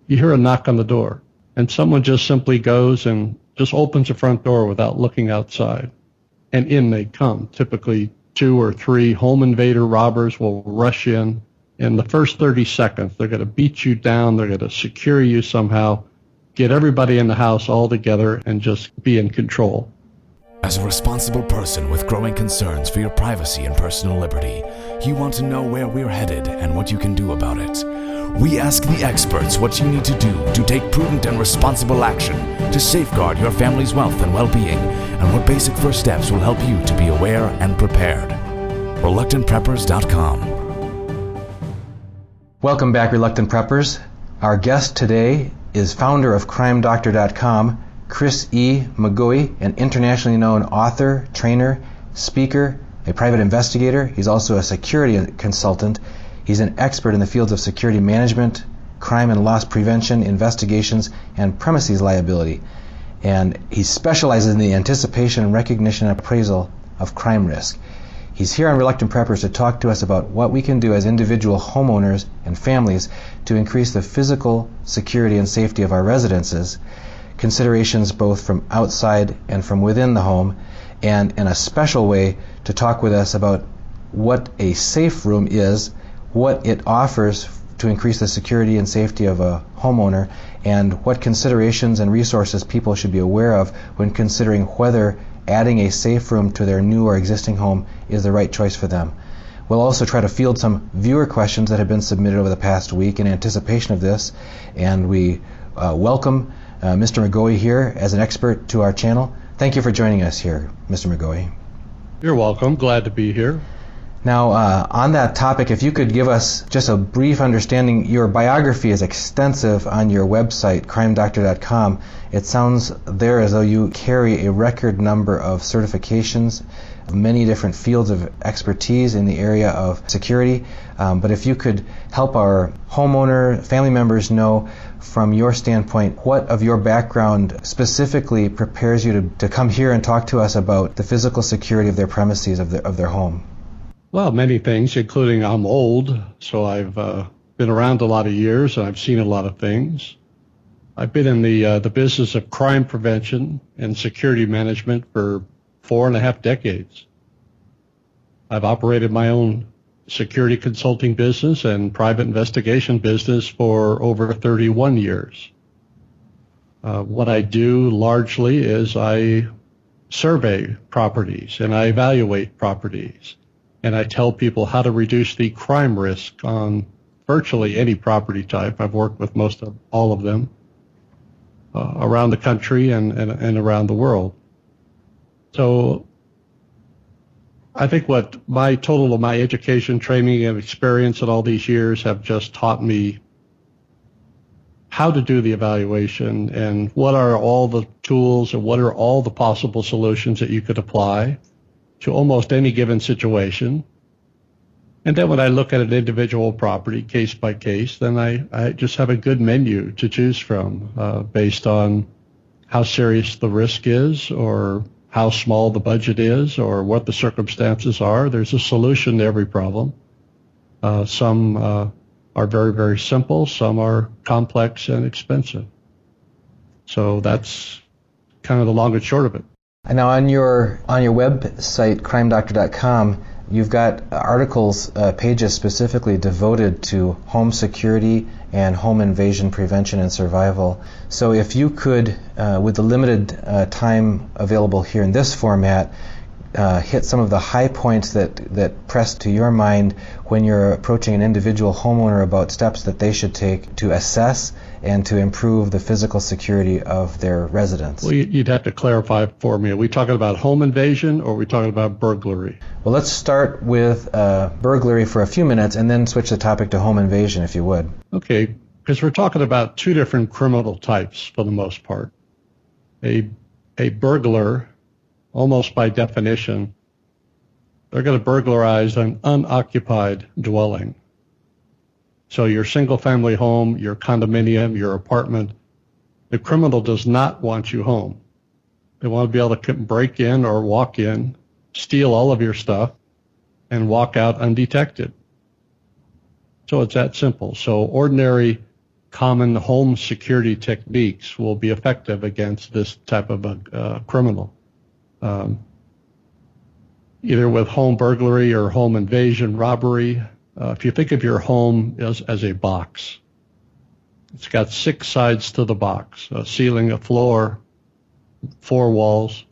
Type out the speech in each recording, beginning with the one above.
you hear a knock on the door, and someone just simply goes and just opens the front door without looking outside. And in they come. Typically 2 or 3 home invader robbers will rush in. In the first 30 seconds, they're going to beat you down, they're going to secure you somehow, get everybody in the house all together, and just be in control. As a responsible person with growing concerns for your privacy and personal liberty, you want to know where we're headed and what you can do about it. We ask the experts what you need to do to take prudent and responsible action to safeguard your family's wealth and well-being, and what basic first steps will help you to be aware and prepared. ReluctantPreppers.com. Welcome back, Reluctant Preppers. Our guest today is founder of CrimeDoctor.com, Chris E. McGoey, an internationally known author, trainer, speaker, a private investigator. He's also a security consultant. He's an expert in the fields of security management, crime and loss prevention, investigations, and premises liability. And he specializes in the anticipation, recognition, and appraisal of crime risk. He's here on Reluctant Preppers to talk to us about what we can do as individual homeowners and families to increase the physical security and safety of our residences, considerations both from outside and from within the home, and in a special way to talk with us about what a safe room is, what it offers to increase the security and safety of a homeowner, and what considerations and resources people should be aware of when considering whether adding a safe room to their new or existing home is the right choice for them. We'll also try to field some viewer questions that have been submitted over the past week in anticipation of this, and we welcome Mr. McGoey here as an expert to our channel. Thank you for joining us here, Mr. McGoey. You're welcome. Glad to be here. Now, on that topic, if you could give us just a brief understanding, your biography is extensive on your website, CrimeDoctor.com. It sounds there as though you carry a record number of certifications, many different fields of expertise in the area of security. But if you could help our homeowner, family members know from your standpoint, what of your background specifically prepares you to come here and talk to us about the physical security of their premises, of their home? Well, many things, including I'm old, so I've been around a lot of years and I've seen a lot of things. I've been in the business of crime prevention and security management for 4.5 decades. I've operated my own security consulting business and private investigation business for over 31 years. What I do largely is I survey properties and I evaluate properties. And I tell people how to reduce the crime risk on virtually any property type. I've worked with most of all of them around the country and around the world. So I think what my total of my education, training, and experience in all these years have just taught me how to do the evaluation and what are all the tools and what are all the possible solutions that you could apply to almost any given situation. And then when I look at an individual property, case by case, then I just have a good menu to choose from based on how serious the risk is or how small the budget is or what the circumstances are. There's a solution to every problem. Some are very, very simple. Some are complex and expensive. So that's kind of the long and short of it. And now on your website, CrimeDoctor.com, you've got articles, pages specifically devoted to home security and home invasion prevention and survival. So if you could, with the limited time available here in this format, hit some of the high points that press to your mind when you're approaching an individual homeowner about steps that they should take to assess and to improve the physical security of their residence. Well, you'd have to clarify for me. Are we talking about home invasion or are we talking about burglary? Well, let's start with burglary for a few minutes and then switch the topic to home invasion, if you would. Okay, because we're talking about two different criminal types for the most part. A burglar, almost by definition, they're going to burglarize an unoccupied dwelling. So your single-family home, your condominium, your apartment, the criminal does not want you home. They want to be able to break in or walk in, steal all of your stuff, and walk out undetected. So it's that simple. So ordinary common home security techniques will be effective against this type of a criminal. Either with home burglary or home invasion robbery. If you think of your home as a box, it's got 6 sides to the box, a ceiling, a floor, 4 walls,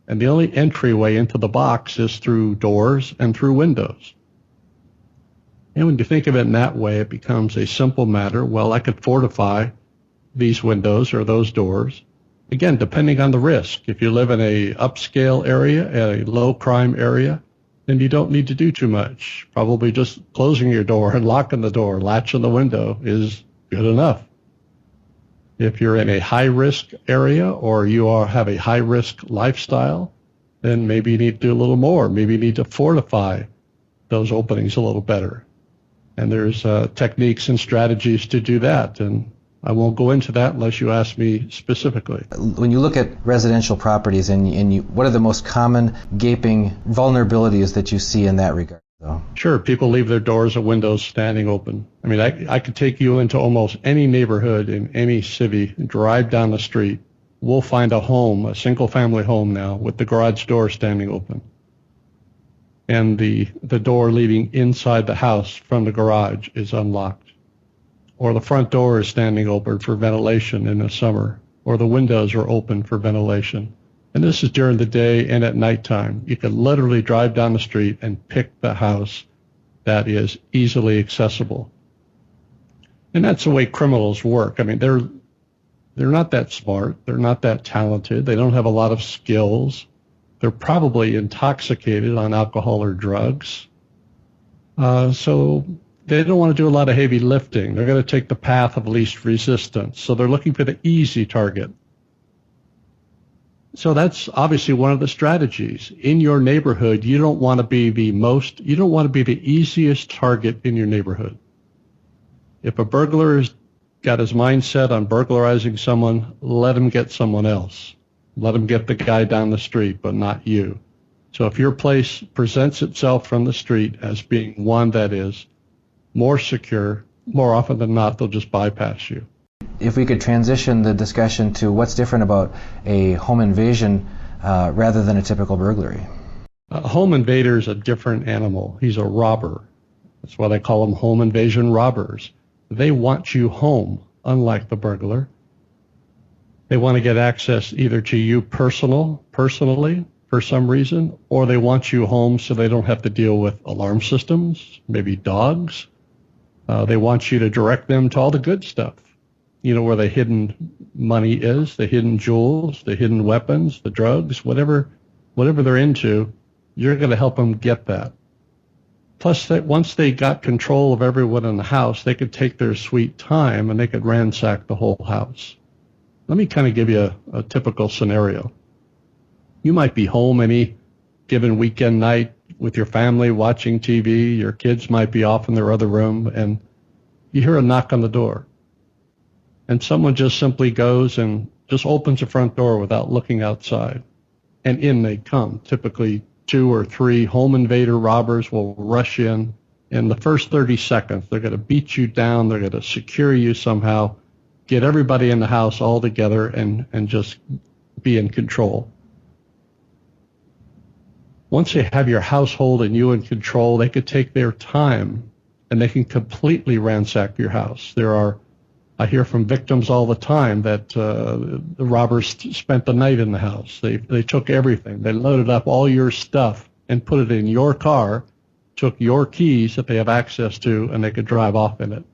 and the only entryway into the box is through doors and through windows. And when you think of it in that way, it becomes a simple matter. Well, I could fortify these windows or those doors. Again, depending on the risk. If you live in a upscale area, a low crime area, then you don't need to do too much. Probably just closing your door and locking the door, latching the window is good enough. If you're in a high risk area or you have a high risk lifestyle, then maybe you need to do a little more. Maybe you need to fortify those openings a little better. And there's techniques and strategies to do that. And I won't go into that unless you ask me specifically. When you look at residential properties, what are the most common gaping vulnerabilities that you see in that regard? Sure, people leave their doors and windows standing open. I mean, I could take you into almost any neighborhood in any city, drive down the street. We'll find a home, a single-family home now, with the garage door standing open. And the door leading inside the house from the garage is unlocked. Or the front door is standing open for ventilation in the summer, or the windows are open for ventilation. And this is during the day and at nighttime. You can literally drive down the street and pick the house that is easily accessible. And that's the way criminals work. I mean, they're not that smart. They're not that talented. They don't have a lot of skills. They're probably intoxicated on alcohol or drugs. So they don't want to do a lot of heavy lifting. They're going to take the path of least resistance. So they're looking for the easy target. So that's obviously one of the strategies. In your neighborhood, you don't want to be the easiest target in your neighborhood. If a burglar has got his mind set on burglarizing someone, let him get someone else. Let him get the guy down the street, but not you. So if your place presents itself from the street as being one that is more secure, more often than not, they'll just bypass you. If we could transition the discussion to what's different about a home invasion rather than a typical burglary. A home invader is a different animal. He's a robber. That's why they call them home invasion robbers. They want you home, unlike the burglar. They want to get access either to you personally, for some reason, or they want you home so they don't have to deal with alarm systems, maybe dogs. They want you to direct them to all the good stuff. You know, where the hidden money is, the hidden jewels, the hidden weapons, the drugs, whatever they're into, you're going to help them get that. Plus, once they got control of everyone in the house, they could take their sweet time and they could ransack the whole house. Let me kind of give you a typical scenario. You might be home any given weekend night with your family watching TV. Your kids might be off in their other room, and you hear a knock on the door. And someone just simply goes and just opens the front door without looking outside. And in they come. Typically 2 or 3 home invader robbers will rush in. In the first 30 seconds, they're going to beat you down. They're going to secure you somehow, get everybody in the house all together, and just be in control. Once they have your household and you in control, they could take their time and they can completely ransack your house. I hear from victims all the time that the robbers spent the night in the house. They took everything. They loaded up all your stuff and put it in your car, took your keys that they have access to, and they could drive off in it.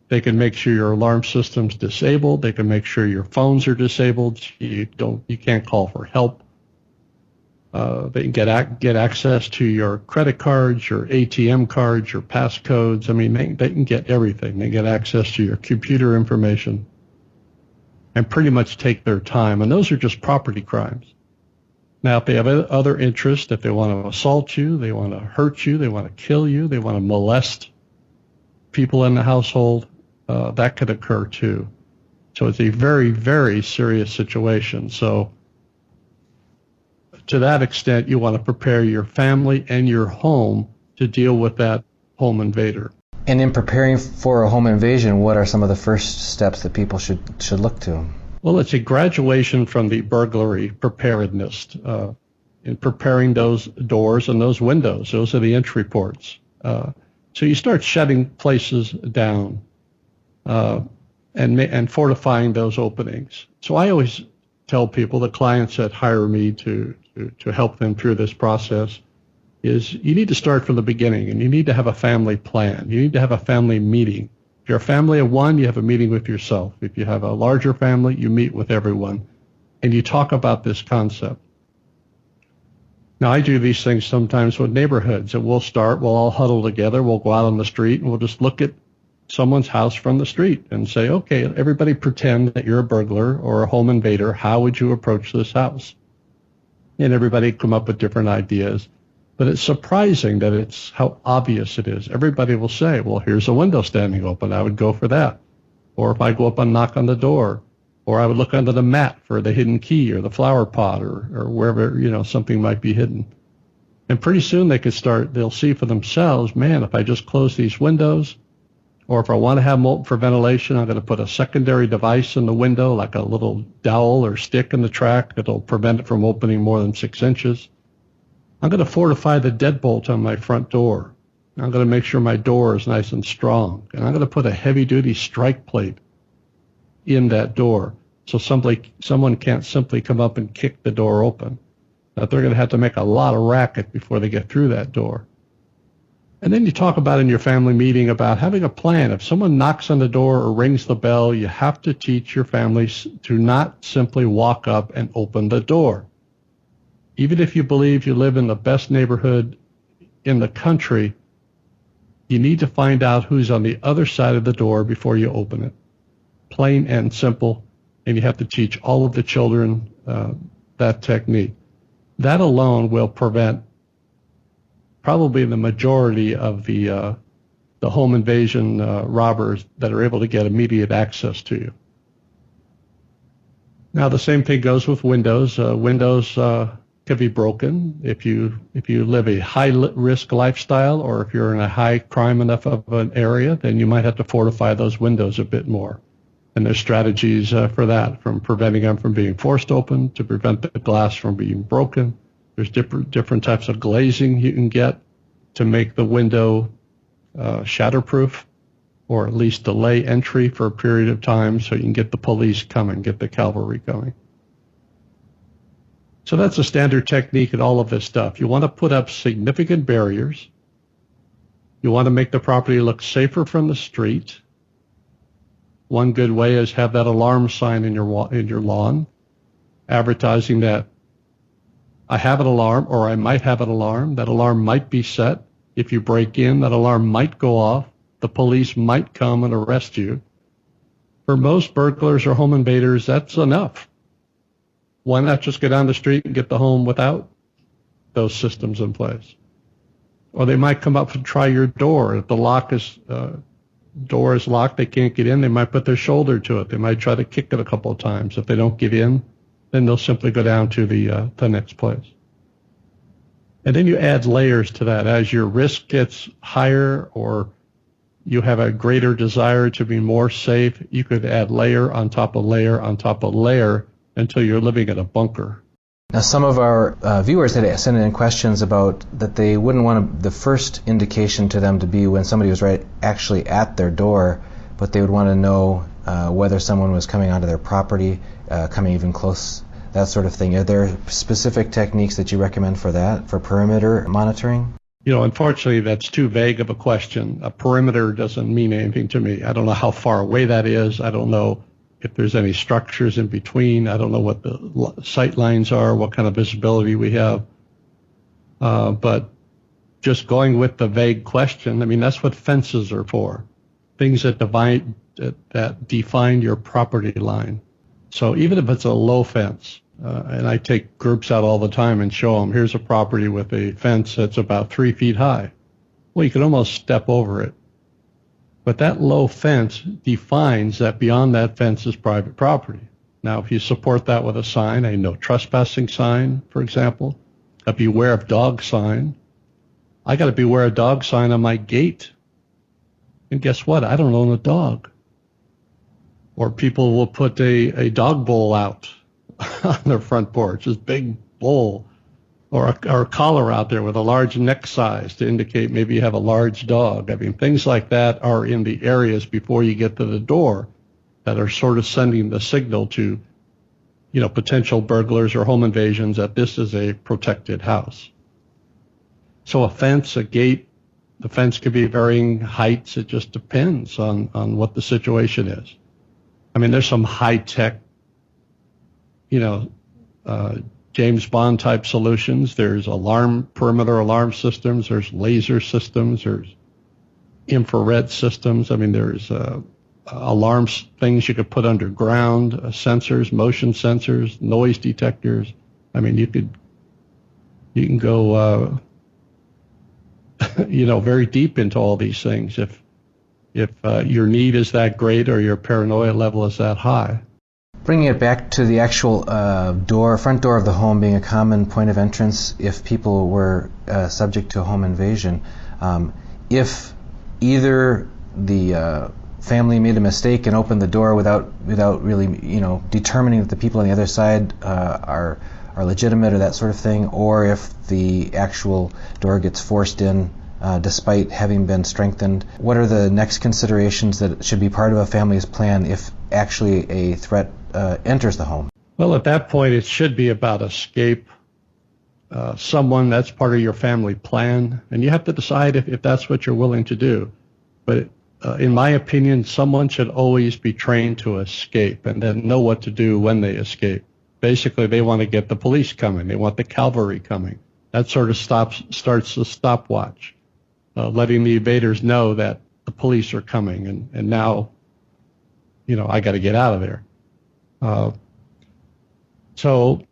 They can make sure your alarm system's disabled. They can make sure your phones are disabled. You can't call for help. They can get access to your credit cards, your ATM cards, your passcodes. I mean, they can get everything. They get access to your computer information and pretty much take their time. And those are just property crimes. Now, if they have other interests, if they want to assault you, they want to hurt you, they want to kill you, they want to molest people in the household, that could occur too. So it's a very, very serious situation. So to that extent, you want to prepare your family and your home to deal with that home invader. And in preparing for a home invasion, what are some of the first steps that people should look to? Well, it's a graduation from the burglary preparedness. In preparing those doors and those windows, those are the entry ports. So you start shutting places down and fortifying those openings. So I always tell people, the clients that hire me to help them through this process, is you need to start from the beginning, and you need to have a family plan. You need to have a family meeting. If you're a family of one, you have a meeting with yourself. If you have a larger family, you meet with everyone, and you talk about this concept. Now, I do these things sometimes with neighborhoods, and we'll all huddle together, we'll go out on the street, and we'll just look at someone's house from the street and say, okay, everybody pretend that you're a burglar or a home invader. How would you approach this house? And everybody come up with different ideas. But it's surprising that it's how obvious it is. Everybody will say, well, here's a window standing open. I would go for that. Or if I go up and knock on the door, or I would look under the mat for the hidden key or the flower pot or wherever, something might be hidden. And pretty soon they'll see for themselves, man, if I just close these windows, or if I want to have them open for ventilation, I'm going to put a secondary device in the window, like a little dowel or stick in the track that'll prevent it from opening more than 6 inches. I'm going to fortify the deadbolt on my front door. I'm going to make sure my door is nice and strong. And I'm going to put a heavy-duty strike plate in that door so someone can't simply come up and kick the door open. That they're going to have to make a lot of racket before they get through that door. And then you talk about in your family meeting about having a plan. If someone knocks on the door or rings the bell, you have to teach your families to not simply walk up and open the door. Even if you believe you live in the best neighborhood in the country, you need to find out who's on the other side of the door before you open it. Plain and simple. And you have to teach all of the children that technique. That alone will prevent probably the majority of the home invasion robbers that are able to get immediate access to you. Now, the same thing goes with windows. Windows can be broken if you live a high-risk lifestyle, or if you're in a high-crime enough of an area, then you might have to fortify those windows a bit more. And there's strategies for that, from preventing them from being forced open to prevent the glass from being broken. There's different types of glazing you can get to make the window shatterproof, or at least delay entry for a period of time so you can get the police coming, get the cavalry coming. So that's a standard technique in all of this stuff. You want to put up significant barriers. You want to make the property look safer from the street. One good way is have that alarm sign in your lawn, advertising that I have an alarm, or I might have an alarm. That alarm might be set. If you break in, that alarm might go off. The police might come and arrest you. For most burglars or home invaders, that's enough. Why not just get down the street and get the home without those systems in place? Or they might come up and try your door. If the door is locked, they can't get in, they might put their shoulder to it. They might try to kick it a couple of times. If they don't get in, then they'll simply go down to the next place. And then you add layers to that. As your risk gets higher, or you have a greater desire to be more safe, you could add layer on top of layer on top of layer until you're living in a bunker. Now, some of our viewers had sent in questions about that they wouldn't want the first indication to them to be when somebody was actually at their door, but they would want to know whether someone was coming onto their property, coming even close, that sort of thing. Are there specific techniques that you recommend for that, for perimeter monitoring? Unfortunately, that's too vague of a question. A perimeter doesn't mean anything to me. I don't know how far away that is. I don't know if there's any structures in between. I don't know what the sight lines are, what kind of visibility we have. But just going with the vague question, that's what fences are for. Things that define your property line. So even if it's a low fence, and I take groups out all the time and show them, here's a property with a fence that's about 3 feet high. Well, you can almost step over it. But that low fence defines that beyond that fence is private property. Now, if you support that with a sign, a no trespassing sign, for example, a beware of dog sign, I got to beware of dog sign on my gate. And guess what? I don't own a dog. Or people will put a dog bowl out on their front porch, this big bowl, or a collar out there with a large neck size to indicate maybe you have a large dog. I mean, things like that are in the areas before you get to the door that are sort of sending the signal to, potential burglars or home invasions that this is a protected house. So a fence, a gate, the fence could be varying heights. It just depends on what the situation is. I mean, there's some high-tech, James Bond type solutions. There's perimeter alarm systems. There's laser systems. There's infrared systems. I mean, there's alarm things you could put underground, sensors, motion sensors, noise detectors. I mean, you can go, very deep into all these things if your need is that great or your paranoia level is that high. Bringing it back to the actual front door of the home being a common point of entrance if people were subject to a home invasion. If either the family made a mistake and opened the door without really, determining that the people on the other side are legitimate or that sort of thing, or if the actual door gets forced in despite having been strengthened, what are the next considerations that should be part of a family's plan if actually a threat enters the home? Well, at that point, it should be about escape. Someone that's part of your family plan, and you have to decide if that's what you're willing to do. But in my opinion, someone should always be trained to escape and then know what to do when they escape. Basically, they want to get the police coming. They want the cavalry coming. That sort of starts the stopwatch, letting the invaders know that the police are coming, and now, I got to get out of there. So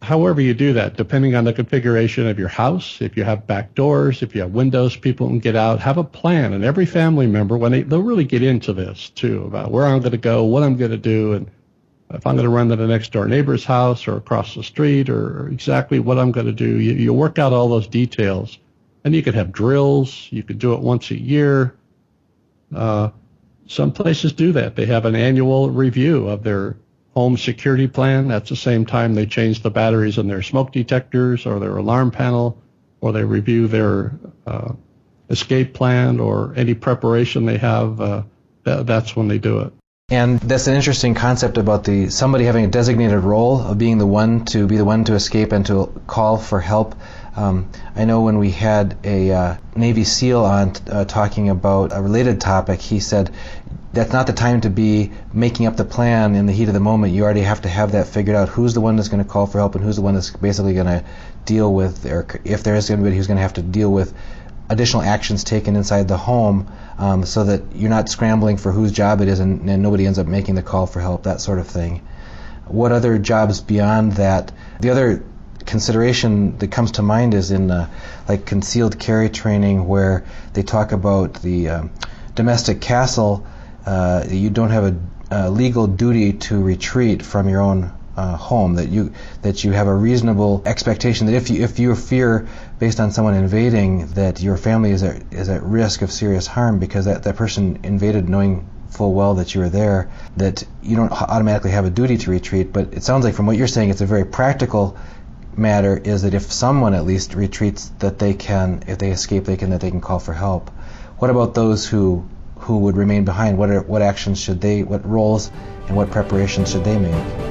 however you do that, depending on the configuration of your house, if you have back doors, if you have windows, people can get out, have a plan. And every family member, they'll really get into this too, about where I'm going to go, what I'm going to do, and if I'm going to run to the next door neighbor's house or across the street, or exactly what I'm going to do. You work out all those details. And you could have drills. You could do it once a year. Some places do that. They have an annual review of their home security plan. That's the same time they change the batteries in their smoke detectors or their alarm panel, or they review their escape plan or any preparation they have. That's when they do it. And that's an interesting concept about somebody having a designated role of being the one to escape and to call for help. I know when we had a Navy SEAL on talking about a related topic, he said that's not the time to be making up the plan in the heat of the moment. You already have to have that figured out. Who's the one that's going to call for help and who's the one that's basically going to deal with, or if there is anybody who's going to have to deal with additional actions taken inside the home, so that you're not scrambling for whose job it is and nobody ends up making the call for help, that sort of thing. What other jobs beyond that? The other consideration that comes to mind is in like concealed carry training, where they talk about the domestic castle. You don't have a legal duty to retreat from your own home, that you have a reasonable expectation that if you fear, based on someone invading, that your family is at risk of serious harm because that person invaded knowing full well that you were there, that you don't automatically have a duty to retreat. But it sounds like from what you're saying, it's a very practical matter, is that if someone at least retreats, that they can, if they escape, that they can call for help. What about those who would remain behind? What actions should they, what roles and what preparations should they make?